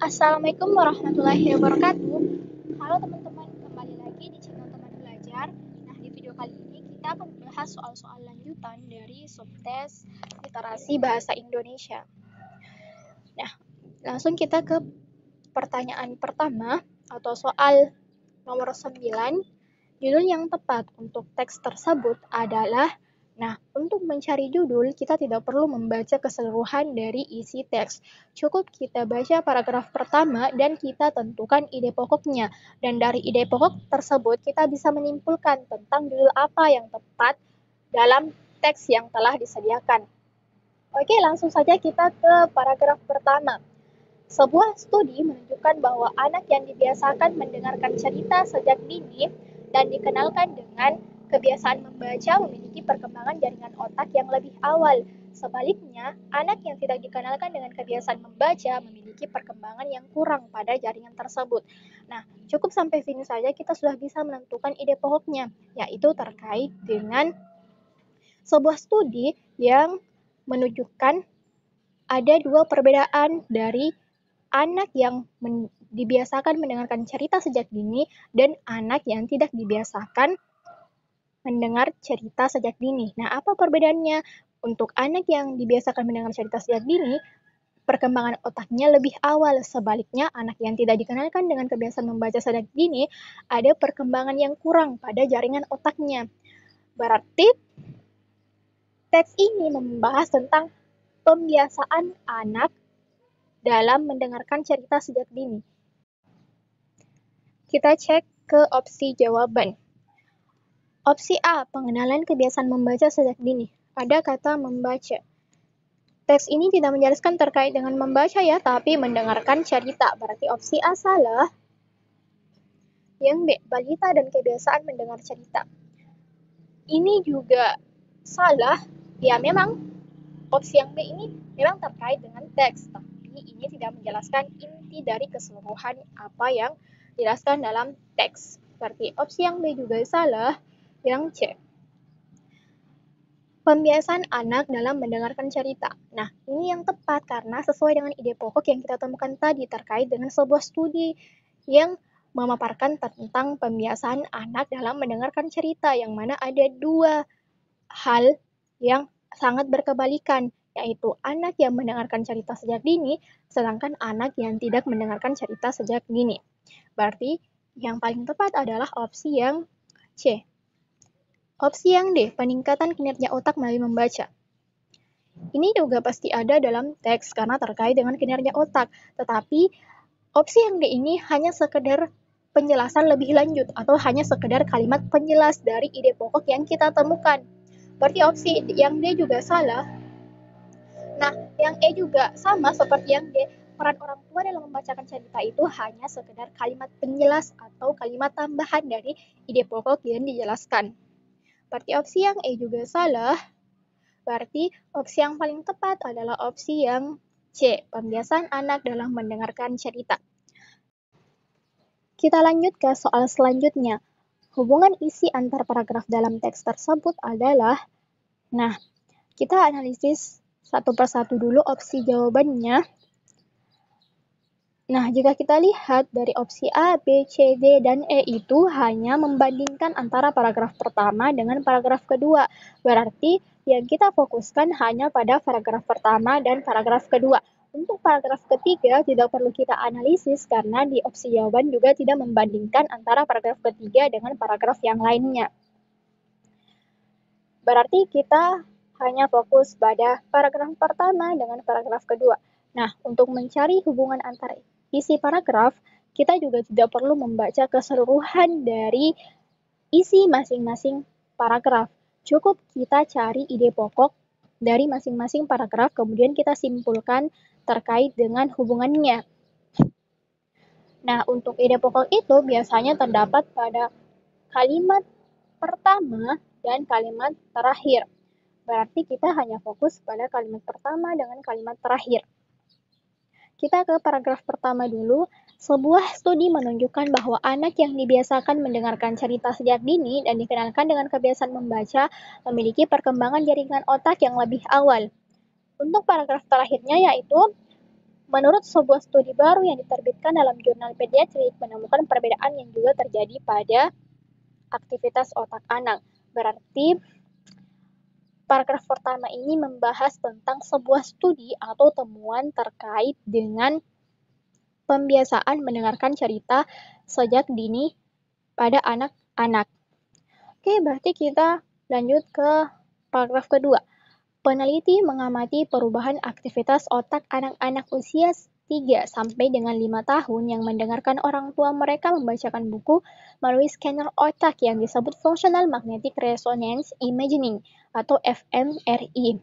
Assalamualaikum warahmatullahi wabarakatuh. Halo teman-teman, kembali lagi di channel Teman Belajar. Nah, di video kali ini kita akan membahas soal-soal lanjutan dari subtes literasi bahasa Indonesia. Nah, langsung kita ke pertanyaan pertama atau soal nomor 9. Judul yang tepat untuk teks tersebut adalah, nah, untuk mencari judul, kita tidak perlu membaca keseluruhan dari isi teks. Cukup kita baca paragraf pertama dan kita tentukan ide pokoknya. Dan dari ide pokok tersebut, kita bisa menyimpulkan tentang judul apa yang tepat dalam teks yang telah disediakan. Oke, langsung saja kita ke paragraf pertama. Sebuah studi menunjukkan bahwa anak yang dibiasakan mendengarkan cerita sejak dini dan dikenalkan dengan kebiasaan membaca memiliki perkembangan jaringan otak yang lebih awal. Sebaliknya, anak yang tidak dikenalkan dengan kebiasaan membaca memiliki perkembangan yang kurang pada jaringan tersebut. Nah, cukup sampai sini saja kita sudah bisa menentukan ide pokoknya, yaitu terkait dengan sebuah studi yang menunjukkan ada dua perbedaan dari anak yang dibiasakan mendengarkan cerita sejak dini dan anak yang tidak dibiasakan mendengar cerita sejak dini. Nah, apa perbedaannya? Untuk anak yang dibiasakan mendengar cerita sejak dini, perkembangan otaknya lebih awal. Sebaliknya, anak yang tidak dikenalkan dengan kebiasaan membaca sejak dini, ada perkembangan yang kurang pada jaringan otaknya. Berarti, teks ini membahas tentang pembiasaan anak dalam mendengarkan cerita sejak dini. Kita cek ke opsi jawaban. Opsi A, pengenalan kebiasaan membaca sejak dini. Ada kata membaca. Teks ini tidak menjelaskan terkait dengan membaca ya, tapi mendengarkan cerita. Berarti opsi A salah. Yang B, balita dan kebiasaan mendengar cerita. Ini juga salah. Ya memang opsi yang B ini memang terkait dengan teks, tapi ini tidak menjelaskan inti dari keseluruhan apa yang dijelaskan dalam teks. Berarti opsi yang B juga salah. Yang C, pembiasaan anak dalam mendengarkan cerita. Nah, ini yang tepat karena sesuai dengan ide pokok yang kita temukan tadi terkait dengan sebuah studi yang memaparkan tentang pembiasaan anak dalam mendengarkan cerita, yang mana ada dua hal yang sangat berkebalikan, yaitu anak yang mendengarkan cerita sejak dini, sedangkan anak yang tidak mendengarkan cerita sejak dini. Berarti yang paling tepat adalah opsi yang C. Opsi yang D, peningkatan kinerja otak melalui membaca. Ini juga pasti ada dalam teks karena terkait dengan kinerja otak, tetapi opsi yang D ini hanya sekedar penjelasan lebih lanjut atau hanya sekedar kalimat penjelas dari ide pokok yang kita temukan. Berarti opsi yang D juga salah. Nah, yang E juga sama seperti yang D, peran orang tua dalam membacakan cerita itu hanya sekedar kalimat penjelas atau kalimat tambahan dari ide pokok yang dijelaskan. Berarti opsi yang E juga salah. Berarti opsi yang paling tepat adalah opsi yang C, pembiasaan anak dalam mendengarkan cerita. Kita lanjut ke soal selanjutnya. Hubungan isi antar paragraf dalam teks tersebut adalah, nah, kita analisis satu persatu dulu opsi jawabannya. Nah, jika kita lihat dari opsi A, B, C, D, dan E itu hanya membandingkan antara paragraf pertama dengan paragraf kedua. Berarti yang kita fokuskan hanya pada paragraf pertama dan paragraf kedua. Untuk paragraf ketiga tidak perlu kita analisis karena di opsi jawaban juga tidak membandingkan antara paragraf ketiga dengan paragraf yang lainnya. Berarti kita hanya fokus pada paragraf pertama dengan paragraf kedua. Nah, untuk mencari hubungan antara isi paragraf, kita juga tidak perlu membaca keseluruhan dari isi masing-masing paragraf. Cukup kita cari ide pokok dari masing-masing paragraf, kemudian kita simpulkan terkait dengan hubungannya. Nah, untuk ide pokok itu biasanya terdapat pada kalimat pertama dan kalimat terakhir. Berarti kita hanya fokus pada kalimat pertama dengan kalimat terakhir. Kita ke paragraf pertama dulu. Sebuah studi menunjukkan bahwa anak yang dibiasakan mendengarkan cerita sejak dini dan dikenalkan dengan kebiasaan membaca memiliki perkembangan jaringan otak yang lebih awal. Untuk paragraf terakhirnya yaitu Menurut sebuah studi baru yang diterbitkan dalam jurnal pediatrik, menemukan perbedaan yang juga terjadi pada aktivitas otak anak. Berarti paragraf pertama ini membahas tentang sebuah studi atau temuan terkait dengan pembiasaan mendengarkan cerita sejak dini pada anak-anak. Oke, berarti kita lanjut ke paragraf kedua. Peneliti mengamati perubahan aktivitas otak anak-anak usia 3 sampai dengan 5 tahun yang mendengarkan orang tua mereka membacakan buku melalui scanner otak yang disebut Functional Magnetic Resonance Imaging atau fMRI.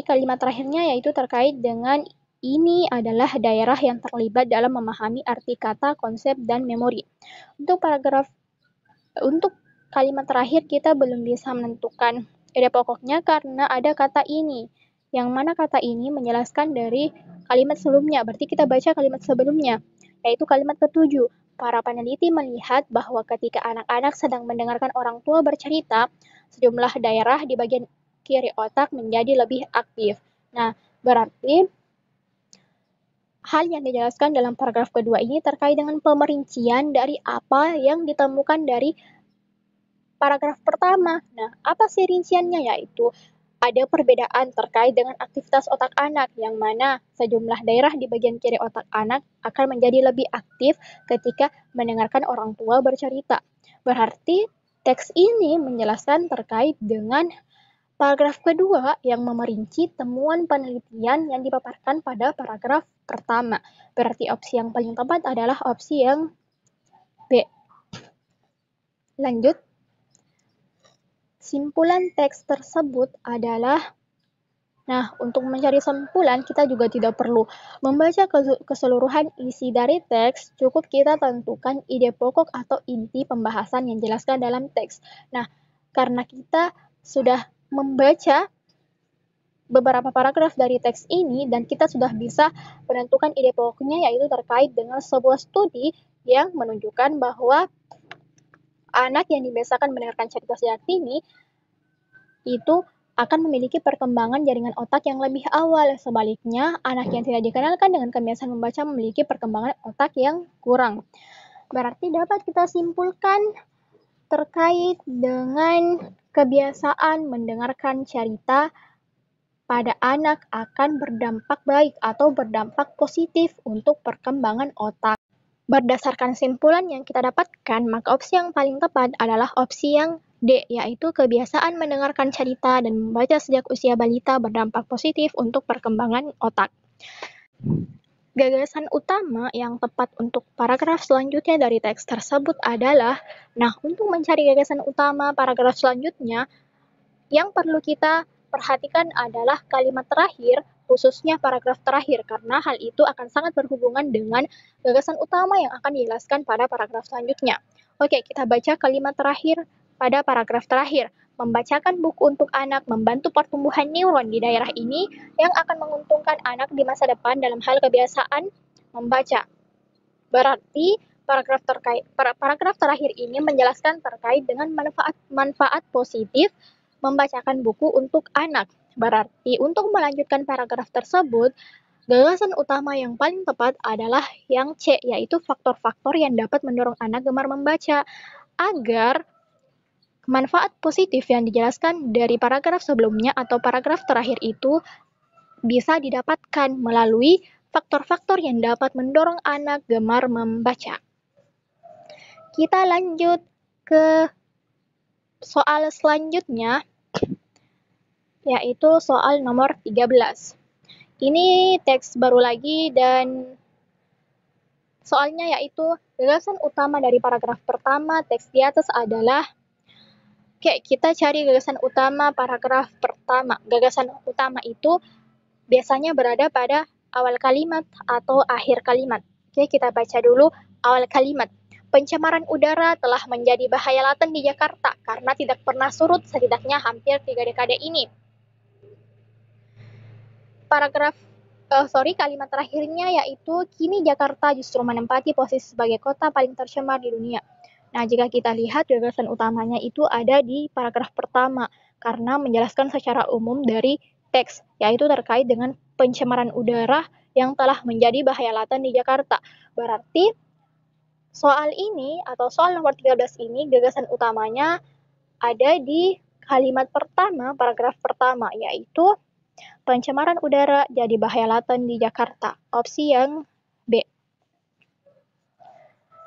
Kalimat terakhirnya yaitu terkait dengan ini adalah daerah yang terlibat dalam memahami arti kata, konsep, dan memori. Untuk kalimat terakhir kita belum bisa menentukan ide pokoknya karena ada kata ini. Yang mana kata ini menjelaskan dari kalimat sebelumnya. Berarti kita baca kalimat sebelumnya, yaitu kalimat ketujuh. Para peneliti melihat bahwa ketika anak-anak sedang mendengarkan orang tua bercerita, sejumlah daerah di bagian kiri otak menjadi lebih aktif. Nah, berarti hal yang dijelaskan dalam paragraf kedua ini terkait dengan pemerincian dari apa yang ditemukan dari paragraf pertama. Nah, apa sih rinciannya? Yaitu ada perbedaan terkait dengan aktivitas otak anak, yang mana sejumlah daerah di bagian kiri otak anak akan menjadi lebih aktif ketika mendengarkan orang tua bercerita. Berarti teks ini menjelaskan terkait dengan paragraf kedua yang memerinci temuan penelitian yang dipaparkan pada paragraf pertama. Berarti opsi yang paling tepat adalah opsi yang B. Lanjut. Simpulan teks tersebut adalah, untuk mencari simpulan kita juga tidak perlu membaca keseluruhan isi dari teks, cukup kita tentukan ide pokok atau inti pembahasan yang dijelaskan dalam teks. Nah, karena kita sudah membaca beberapa paragraf dari teks ini dan kita sudah bisa menentukan ide pokoknya, yaitu terkait dengan sebuah studi yang menunjukkan bahwa anak yang dibiasakan mendengarkan cerita sejak dini itu akan memiliki perkembangan jaringan otak yang lebih awal. Sebaliknya, anak yang tidak dikenalkan dengan kebiasaan membaca memiliki perkembangan otak yang kurang. Berarti dapat kita simpulkan terkait dengan kebiasaan mendengarkan cerita pada anak akan berdampak baik atau berdampak positif untuk perkembangan otak. Berdasarkan simpulan yang kita dapatkan, maka opsi yang paling tepat adalah opsi yang D, yaitu kebiasaan mendengarkan cerita dan membaca sejak usia balita berdampak positif untuk perkembangan otak. Gagasan utama yang tepat untuk paragraf selanjutnya dari teks tersebut adalah, untuk mencari gagasan utama paragraf selanjutnya, yang perlu kita perhatikan adalah kalimat terakhir, khususnya paragraf terakhir, karena hal itu akan sangat berhubungan dengan gagasan utama yang akan dijelaskan pada paragraf selanjutnya. Oke, kita baca kalimat terakhir pada paragraf terakhir. Membacakan buku untuk anak membantu pertumbuhan neuron di daerah ini yang akan menguntungkan anak di masa depan dalam hal kebiasaan membaca. Berarti paragraf terakhir ini menjelaskan terkait dengan manfaat positif membacakan buku untuk anak. Berarti untuk melanjutkan paragraf tersebut, gagasan utama yang paling tepat adalah yang C, yaitu faktor-faktor yang dapat mendorong anak gemar membaca agar manfaat positif yang dijelaskan dari paragraf sebelumnya atau paragraf terakhir itu bisa didapatkan melalui faktor-faktor yang dapat mendorong anak gemar membaca. Kita lanjut ke soal selanjutnya, yaitu soal nomor 13. Ini teks baru lagi dan soalnya yaitu gagasan utama dari paragraf pertama teks di atas adalah, kita cari gagasan utama paragraf pertama. Gagasan utama itu biasanya berada pada awal kalimat atau akhir kalimat. Kita baca dulu awal kalimat. Pencemaran udara telah menjadi bahaya laten di Jakarta karena tidak pernah surut setidaknya hampir 3 dekade ini. Kalimat terakhirnya yaitu kini Jakarta justru menempati posisi sebagai kota paling tercemar di dunia. Nah, jika kita lihat gagasan utamanya itu ada di paragraf pertama karena menjelaskan secara umum dari teks, yaitu terkait dengan pencemaran udara yang telah menjadi bahaya laten di Jakarta. Berarti soal ini atau soal nomor 13 ini gagasan utamanya ada di kalimat pertama, paragraf pertama, yaitu pencemaran udara jadi bahaya laten di Jakarta. Opsi yang B.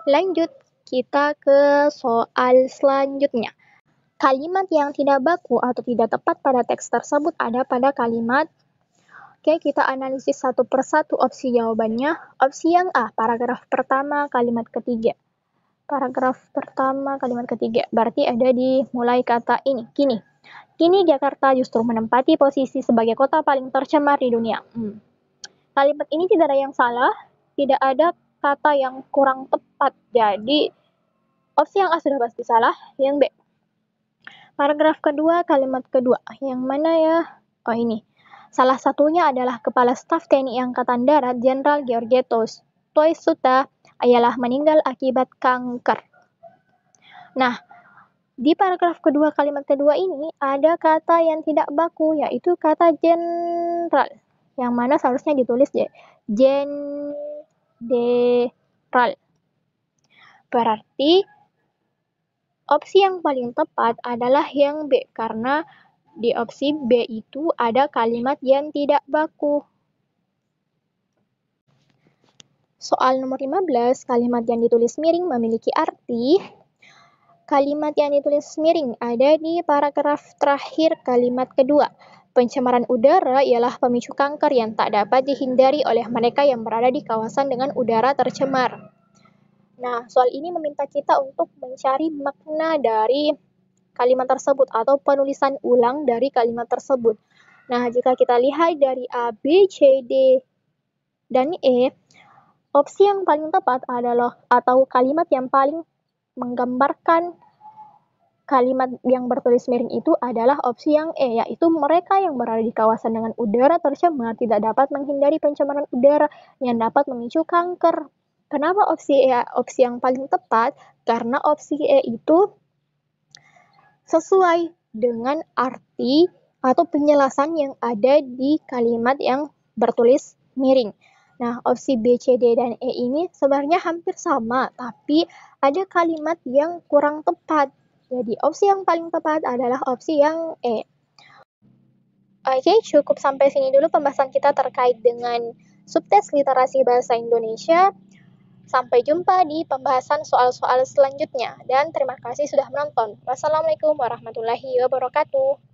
Lanjut, kita ke soal selanjutnya. Kalimat yang tidak baku atau tidak tepat pada teks tersebut ada pada kalimat. Oke, kita analisis satu persatu opsi jawabannya. Opsi yang A, paragraf pertama, kalimat ketiga. Paragraf pertama, kalimat ketiga. Berarti ada di mulai kata ini. Kini Jakarta justru menempati posisi sebagai kota paling tercemar di dunia. Kalimat ini tidak ada yang salah, tidak ada kata yang kurang tepat. Jadi, opsi yang A sudah pasti salah, yang B. Paragraf kedua, kalimat kedua. Yang mana ya? Oh, ini. Salah satunya adalah Kepala Staf TNI Angkatan Darat Jenderal Georgetos Toisuta ialah meninggal akibat kanker. Nah, di paragraf kedua, kalimat kedua ini ada kata yang tidak baku, yaitu kata jenderal. Yang mana seharusnya ditulis jenderal. Berarti opsi yang paling tepat adalah yang B, karena di opsi B itu ada kalimat yang tidak baku. Soal nomor 15, kalimat yang ditulis miring memiliki arti. Kalimat yang ditulis miring ada di paragraf terakhir kalimat kedua. Pencemaran udara ialah pemicu kanker yang tak dapat dihindari oleh mereka yang berada di kawasan dengan udara tercemar. Nah, soal ini meminta kita untuk mencari makna dari kalimat tersebut atau penulisan ulang dari kalimat tersebut. Nah, jika kita lihat dari A, B, C, D, dan E, opsi yang paling tepat adalah atau kalimat yang paling menggambarkan kalimat yang bertulis miring itu adalah opsi yang E, yaitu mereka yang berada di kawasan dengan udara tercemar tidak dapat menghindari pencemaran udara yang dapat memicu kanker. Kenapa opsi E opsi yang paling tepat? Karena opsi E itu sesuai dengan arti atau penjelasan yang ada di kalimat yang bertulis miring. Nah, opsi B, C, D, dan E ini sebenarnya hampir sama, tapi ada kalimat yang kurang tepat. Jadi, opsi yang paling tepat adalah opsi yang E. Oke, cukup sampai sini dulu pembahasan kita terkait dengan subtes literasi bahasa Indonesia. Sampai jumpa di pembahasan soal-soal selanjutnya. Dan terima kasih sudah menonton. Wassalamualaikum warahmatullahi wabarakatuh.